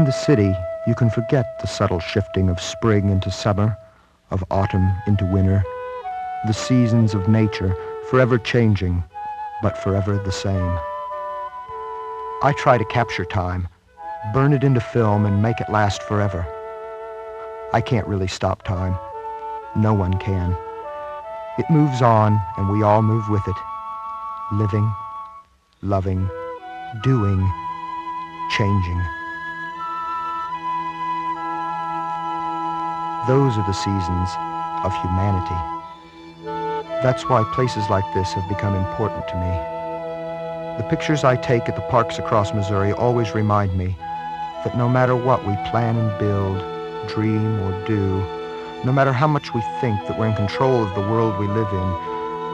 In the city, you can forget the subtle shifting of spring into summer, of autumn into winter, the seasons of nature forever changing, but forever the same. I try to capture time, burn it into film and make it last forever. I can't really stop time. No one can. It moves on, and we all move with it. Living, loving, doing, changing. Those are the seasons of humanity. That's why places like this have become important to me. The pictures I take at the parks across Missouri always remind me that no matter what we plan and build, dream or do, no matter how much we think that we're in control of the world we live in,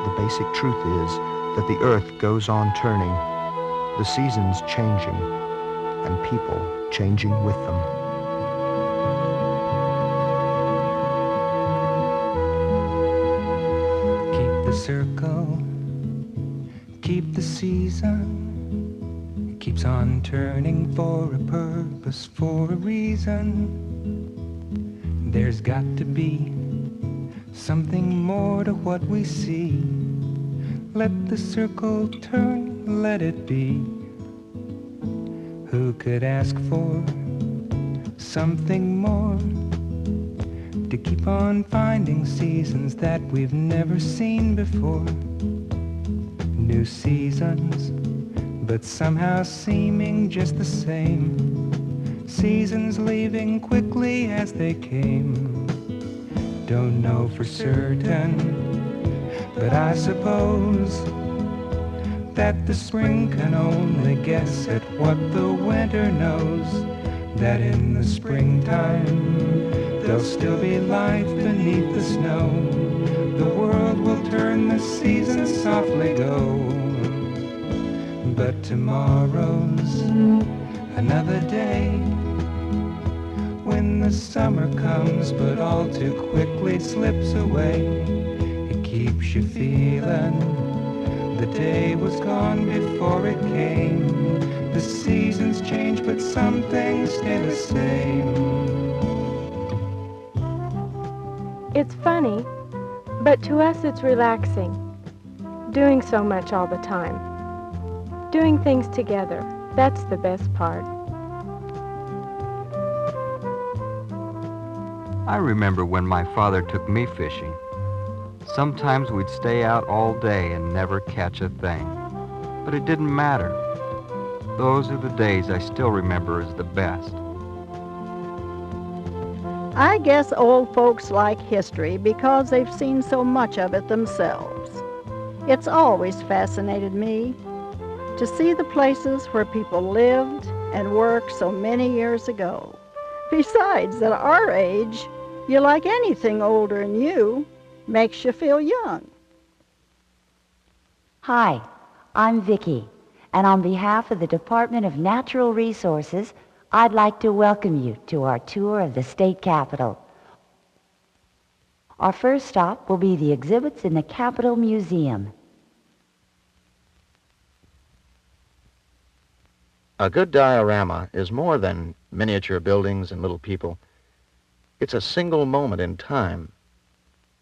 the basic truth is that the earth goes on turning, the seasons changing, and people changing with them. The circle, keep the season, it keeps on turning for a purpose, for a reason. There's got to be something more to what we see. Let the circle turn, let it be. Who could ask for something more? To keep on finding seasons that we've never seen before. New seasons, but somehow seeming just the same. Seasons leaving quickly as they came. Don't know for certain, but I suppose that the spring can only guess at what the winter knows. That in the springtime there'll still be life beneath the snow. The world will turn, the seasons softly go. But tomorrow's another day, when the summer comes but all too quickly slips away. It keeps you feeling the day was gone before it came. The seasons change but some things stay the same. It's funny, but to us it's relaxing, doing so much all the time. Doing things together, that's the best part. I remember when my father took me fishing. Sometimes we'd stay out all day and never catch a thing. But it didn't matter. Those are the days I still remember as the best. I guess old folks like history because they've seen so much of it themselves. It's always fascinated me to see the places where people lived and worked so many years ago. Besides, at our age, you like anything older than you. Makes you feel young. Hi, I'm Vicki, and on behalf of the Department of Natural Resources, I'd like to welcome you to our tour of the state capitol. Our first stop will be the exhibits in the Capitol Museum. A good diorama is more than miniature buildings and little people. It's a single moment in time,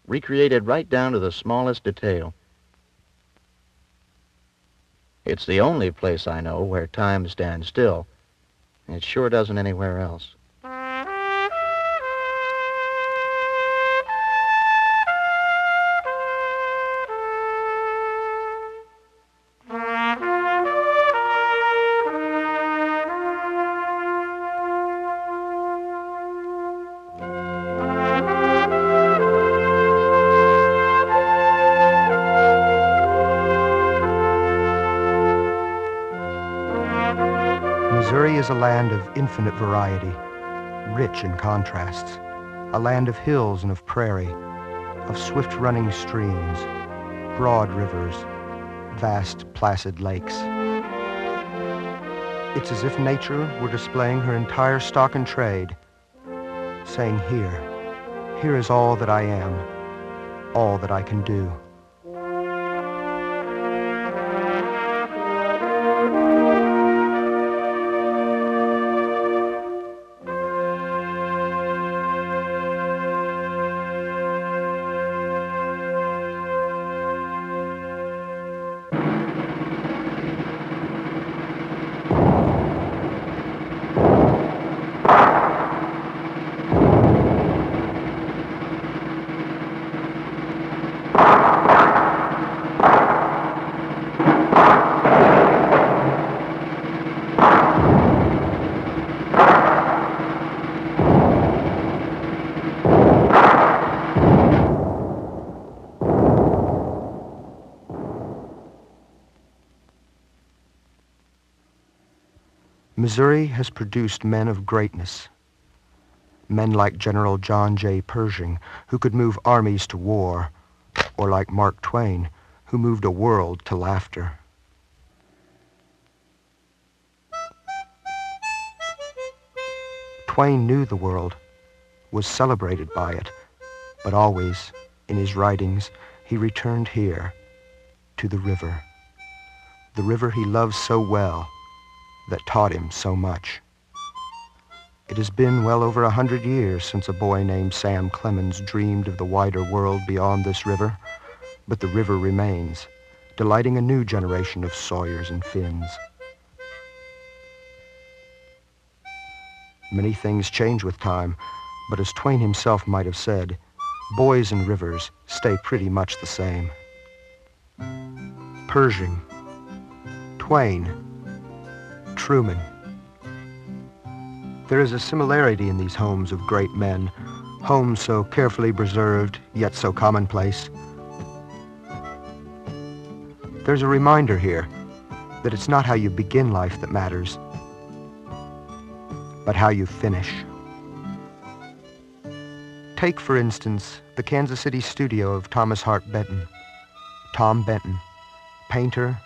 recreated right down to the smallest detail. It's the only place I know where time stands still. It sure doesn't anywhere else. Missouri is a land of infinite variety, rich in contrasts, a land of hills and of prairie, of swift-running streams, broad rivers, vast placid lakes. It's as if nature were displaying her entire stock and trade, saying, here is all that I am, all that I can do. Missouri has produced men of greatness. Men like General John J. Pershing, who could move armies to war, or like Mark Twain, who moved a world to laughter. Twain knew the world, was celebrated by it, but always, in his writings, he returned here, to the river he loved so well, that taught him so much. It has been well over 100 years since a boy named Sam Clemens dreamed of the wider world beyond this river, but the river remains, delighting a new generation of Sawyers and Finns. Many things change with time, but as Twain himself might have said, boys and rivers stay pretty much the same. Pershing, Twain, Truman. There is a similarity in these homes of great men, homes so carefully preserved, yet so commonplace. There's a reminder here that it's not how you begin life that matters, but how you finish. Take, for instance, the Kansas City studio of Thomas Hart Benton. Tom Benton, painter,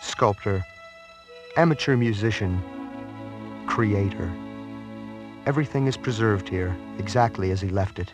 sculptor, amateur musician, creator. Everything is preserved here, exactly as he left it.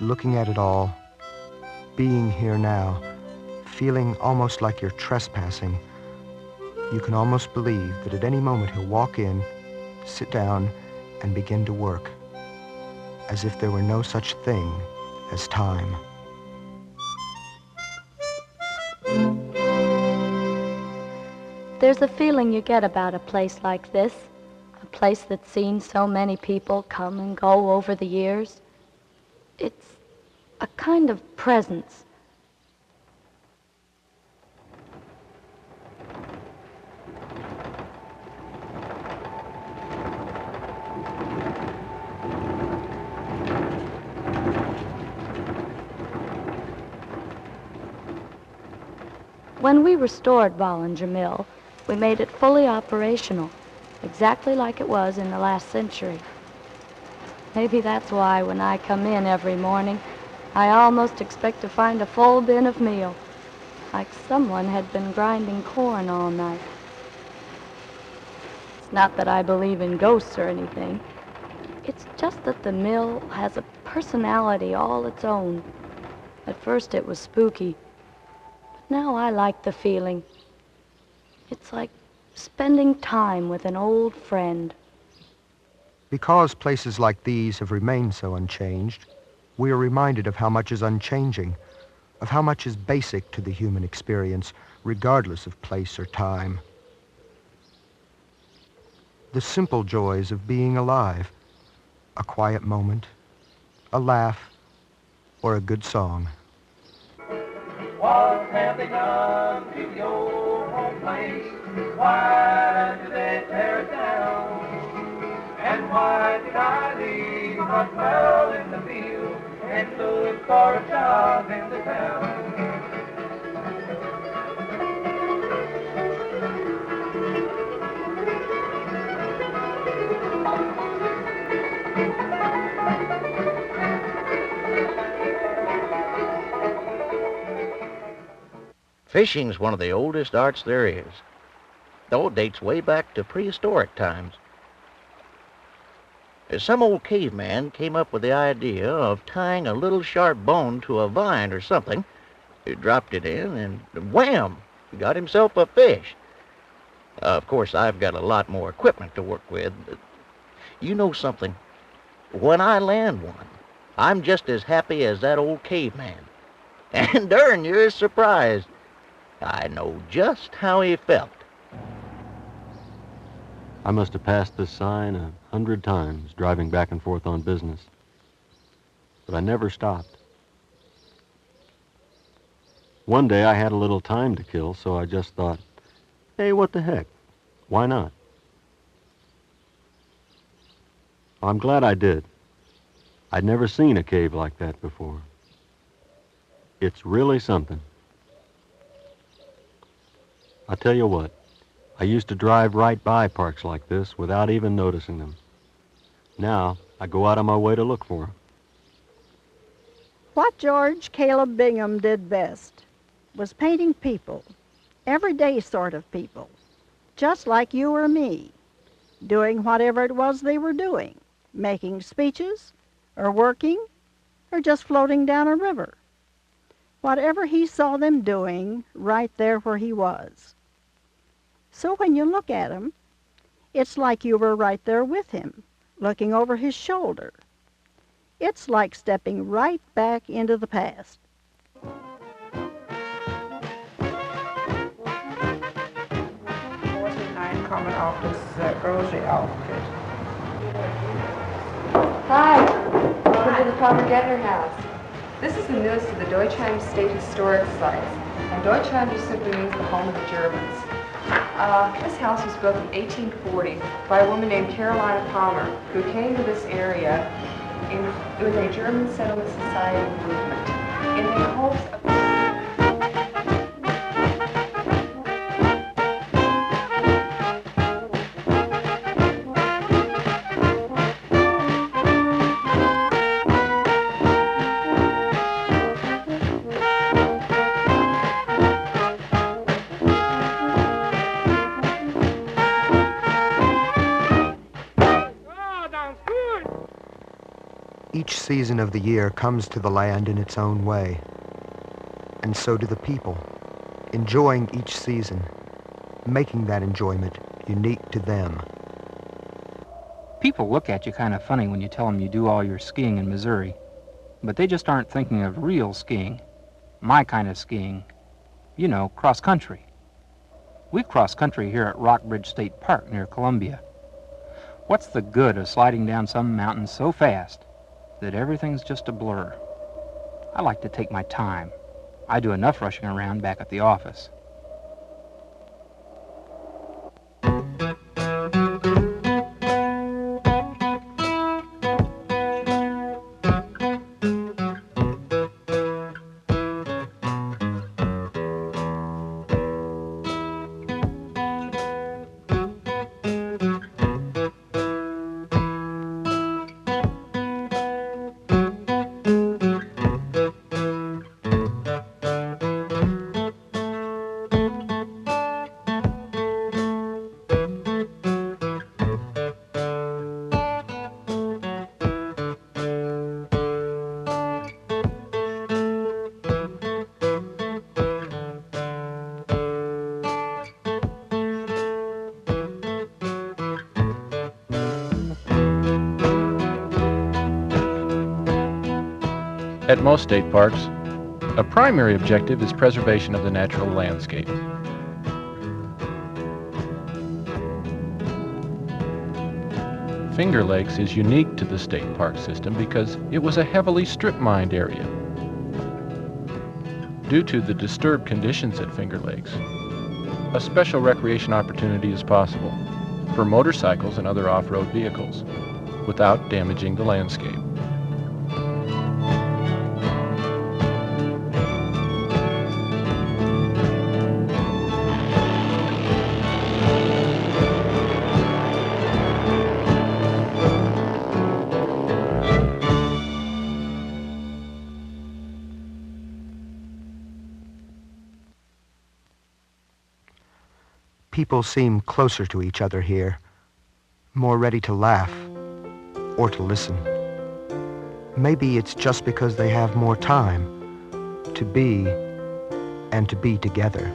Looking at it all, being here now, feeling almost like you're trespassing, you can almost believe that at any moment he'll walk in, sit down, and begin to work, as if there were no such thing as time. There's a feeling you get about a place like this, a place that's seen so many people come and go over the years. It's a kind of presence. When we restored Bollinger Mill, we made it fully operational, exactly like it was in the last century. Maybe that's why when I come in every morning, I almost expect to find a full bin of meal, like someone had been grinding corn all night. It's not that I believe in ghosts or anything. It's just that the mill has a personality all its own. At first it was spooky, but now I like the feeling. It's like spending time with an old friend. Because places like these have remained so unchanged, we are reminded of how much is unchanging, of how much is basic to the human experience, regardless of place or time. The simple joys of being alive, a quiet moment, a laugh, or a good song. What have they done to your home place? Why did they tear it down? And why did I leave my plow in the field and look for a job in the town? Fishing's one of the oldest arts there is. Though it dates way back to prehistoric times. Some old caveman came up with the idea of tying a little sharp bone to a vine or something. He dropped it in and wham! He got himself a fish. Of course, I've got a lot more equipment to work with. You know something? When I land one, I'm just as happy as that old caveman. And darn, you're surprised. I know just how he felt. I must have passed this sign 100 times, driving back and forth on business. But I never stopped. One day I had a little time to kill, so I just thought, hey, what the heck? Why not? I'm glad I did. I'd never seen a cave like that before. It's really something. I'll tell you what, I used to drive right by parks like this without even noticing them. Now, I go out of my way to look for them. What George Caleb Bingham did best was painting people, everyday sort of people, just like you or me, doing whatever it was they were doing, making speeches, or working, or just floating down a river. Whatever he saw them doing right there where he was. So when you look at him, it's like you were right there with him, looking over his shoulder. It's like stepping right back into the past. 49 coming off this grocery outfit. Hi, welcome to the Pommer-Gentner house. This is the newest of the Deutschheim State Historic Sites, and Deutschheim just simply means the home of the Germans. This house was built in 1840 by a woman named Caroline Pommer, who came to this area with a German settlement society movement in the hopes of... Each season of the year comes to the land in its own way, and so do the people, enjoying each season, making that enjoyment unique to them. People look at you kind of funny when you tell them you do all your skiing in Missouri, but they just aren't thinking of real skiing, my kind of skiing, you know, cross-country. We cross-country here at Rockbridge State Park near Columbia. What's the good of sliding down some mountain so fast that everything's just a blur? I like to take my time. I do enough rushing around back at the office. At most state parks, a primary objective is preservation of the natural landscape. Finger Lakes is unique to the state park system because it was a heavily strip-mined area. Due to the disturbed conditions at Finger Lakes, a special recreation opportunity is possible for motorcycles and other off-road vehicles without damaging the landscape. People seem closer to each other here, more ready to laugh or to listen. Maybe it's just because they have more time to be and to be together.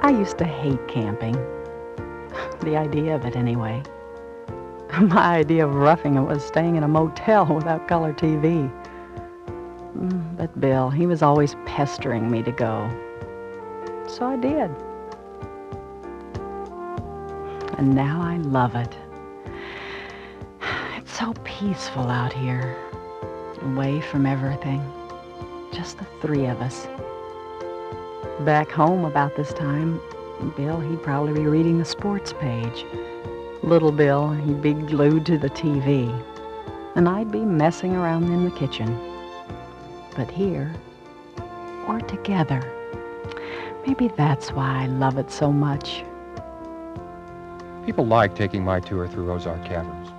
I used to hate camping. The idea of it, anyway. My idea of roughing it was staying in a motel without color TV. But Bill, he was always pestering me to go. So I did. And now I love it. so peaceful out here, away from everything. Just the three of us. Back home about this time, Bill, he'd probably be reading the sports page. Little Bill, he'd be glued to the TV. And I'd be messing around in the kitchen. But here, we're together. Maybe that's why I love it so much. People like taking my tour through Ozark Caverns,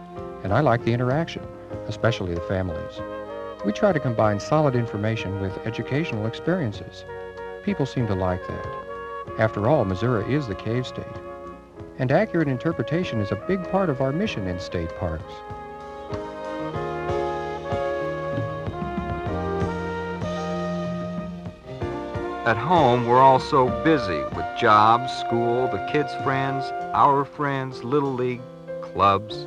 and I like the interaction, especially the families. We try to combine solid information with educational experiences. People seem to like that. After all, Missouri is the cave state, and accurate interpretation is a big part of our mission in state parks. At home, we're all so busy with jobs, school, the kids' friends, our friends, Little League, clubs.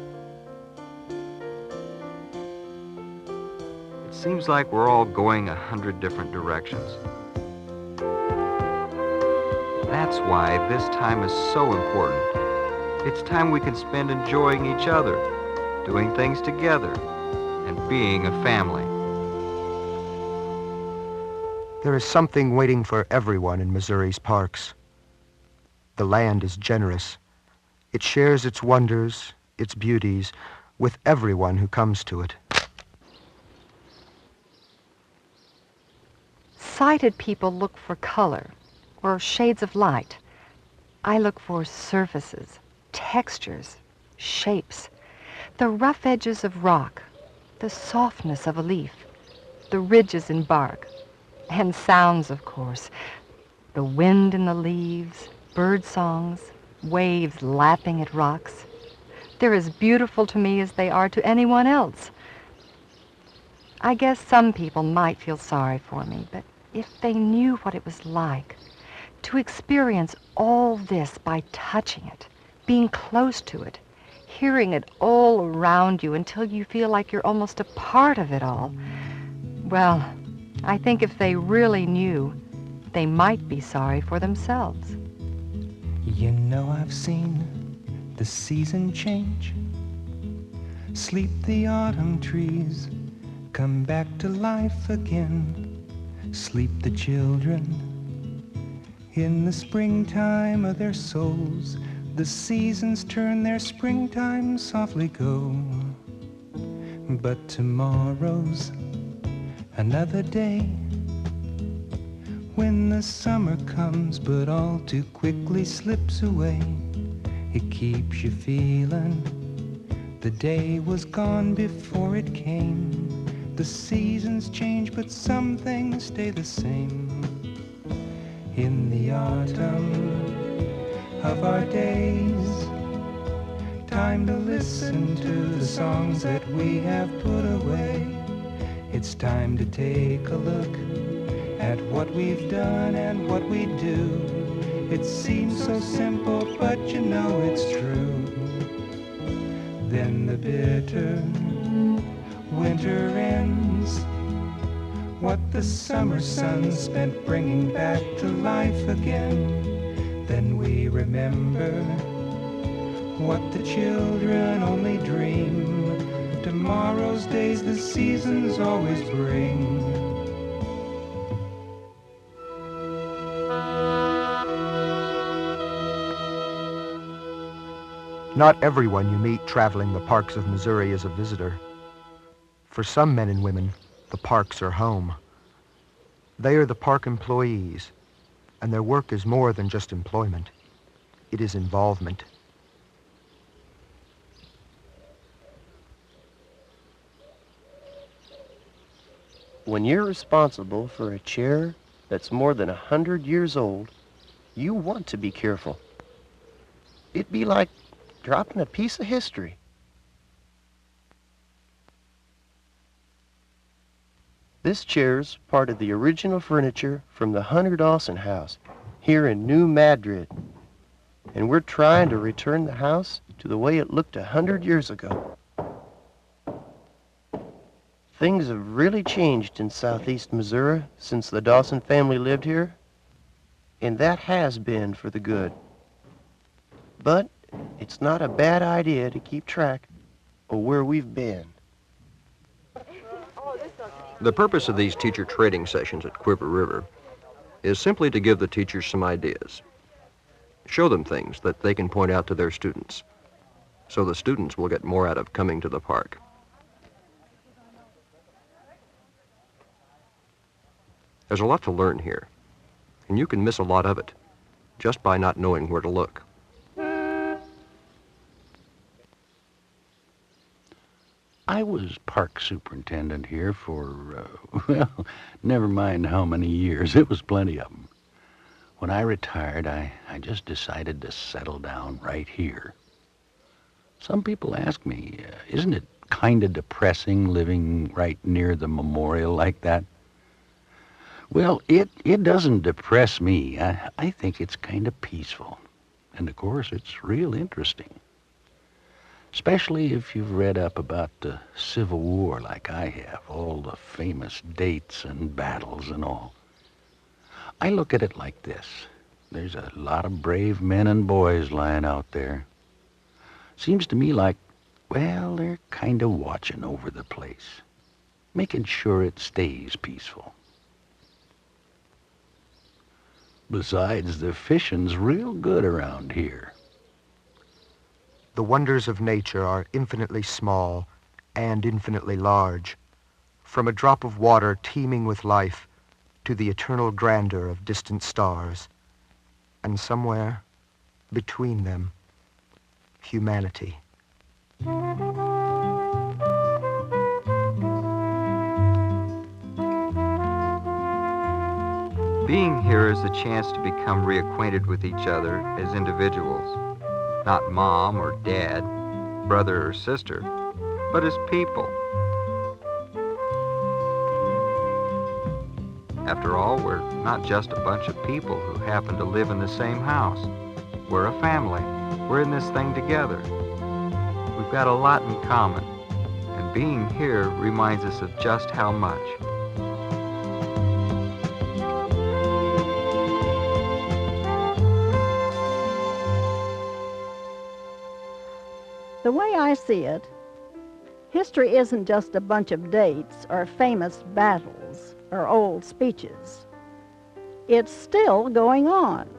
It seems like we're all going 100 different directions. That's why this time is so important. It's time we can spend enjoying each other, doing things together, and being a family. There is something waiting for everyone in Missouri's parks. The land is generous. It shares its wonders, its beauties, with everyone who comes to it. Sighted people look for color or shades of light. I look for surfaces, textures, shapes, the rough edges of rock, the softness of a leaf, the ridges in bark, and sounds, of course, the wind in the leaves, bird songs, waves lapping at rocks. They're as beautiful to me as they are to anyone else. I guess some people might feel sorry for me, but if they knew what it was like to experience all this by touching it, being close to it, hearing it all around you until you feel like you're almost a part of it all, well, I think if they really knew, they might be sorry for themselves. You know I've seen the season change. Sleep the autumn trees, come back to life again. Sleep the children in the springtime of their souls. The seasons turn their springtime softly go. But tomorrow's another day when the summer comes but all too quickly slips away. It keeps you feeling the day was gone before it came. The seasons change but some things stay the same. In the autumn of our days, time to listen to the songs that we have put away. It's time to take a look at what we've done and what we do. It seems so simple, but you know it's true. Then the bitter winter ends. What the summer sun spent bringing back to life again. Then we remember what the children only dream. Tomorrow's days the seasons always bring. Not everyone you meet traveling the parks of Missouri is a visitor. For some men and women, the parks are home. They are the park employees, and their work is more than just employment. It is involvement. When you're responsible for a chair that's more than 100 years old, you want to be careful. It'd be like dropping a piece of history. This chair's part of the original furniture from the Hunter-Dawson house here in New Madrid. And we're trying to return the house to the way it looked 100 years ago. Things have really changed in southeast Missouri since the Dawson family lived here, and that has been for the good. But it's not a bad idea to keep track of where we've been. The purpose of these teacher trading sessions at Cuivre River is simply to give the teachers some ideas. Show them things that they can point out to their students, so the students will get more out of coming to the park. There's a lot to learn here, and you can miss a lot of it just by not knowing where to look. I was park superintendent here for, well, never mind how many years. It was plenty of them. When I retired, I just decided to settle down right here. Some people ask me, isn't it kind of depressing living right near the memorial like that? Well, it doesn't depress me. I think it's kind of peaceful. And of course, it's real interesting. Especially if you've read up about the Civil War like I have, all the famous dates and battles and all. I look at it like this. There's a lot of brave men and boys lying out there. Seems to me like, well, they're kind of watching over the place, making sure it stays peaceful. Besides, the fishing's real good around here. The wonders of nature are infinitely small and infinitely large, from a drop of water teeming with life to the eternal grandeur of distant stars, and somewhere between them, humanity. Being here is the chance to become reacquainted with each other as individuals. Not mom or dad, brother or sister, but as people. After all, we're not just a bunch of people who happen to live in the same house. We're a family. We're in this thing together. We've got a lot in common, and being here reminds us of just how much. The way I see it, history isn't just a bunch of dates or famous battles or old speeches. It's still going on.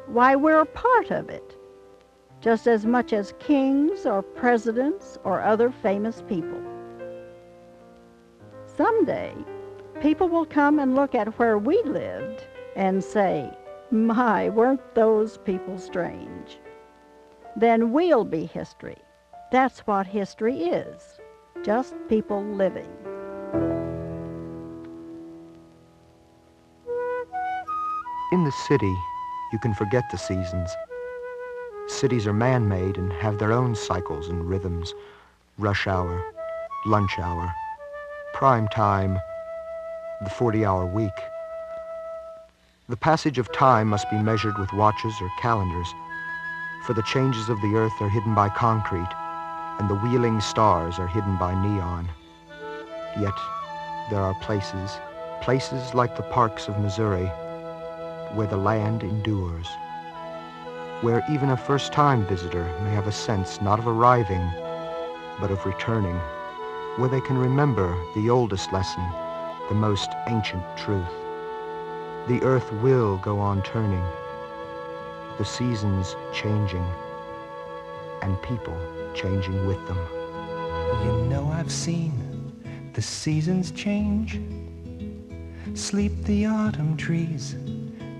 Why, we're a part of it, just as much as kings or presidents or other famous people. Someday, people will come and look at where we lived and say, my, weren't those people strange? Then we'll be history. That's what history is, just people living. In the city, you can forget the seasons. Cities are man-made and have their own cycles and rhythms. Rush hour, lunch hour, prime time, the 40-hour week. The passage of time must be measured with watches or calendars, for the changes of the earth are hidden by concrete, and the wheeling stars are hidden by neon. Yet there are places like the parks of Missouri, where the land endures, where even a first-time visitor may have a sense not of arriving, but of returning, where they can remember the oldest lesson, the most ancient truth. The earth will go on turning, the seasons changing, and people changing with them. You know I've seen the seasons change. Sleep the autumn trees,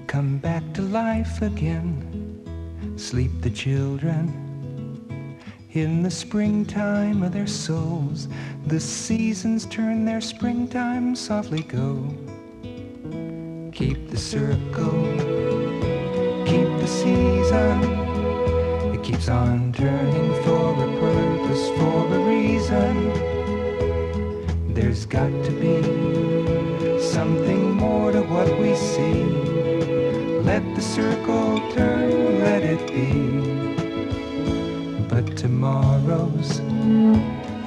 come back to life again. Sleep the children in the springtime of their souls. The seasons turn their springtime softly go. Keep the circle, keep the season. It keeps on turning for a purpose, for a reason. There's got to be something more to what we see. Let the circle turn, let it be. But tomorrow's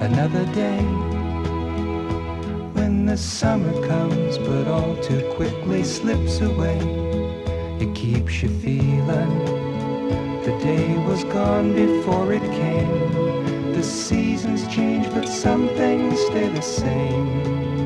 another day, when the summer comes but all too quickly slips away. It keeps you feeling the day was gone before it came. The seasons change, but some things stay the same.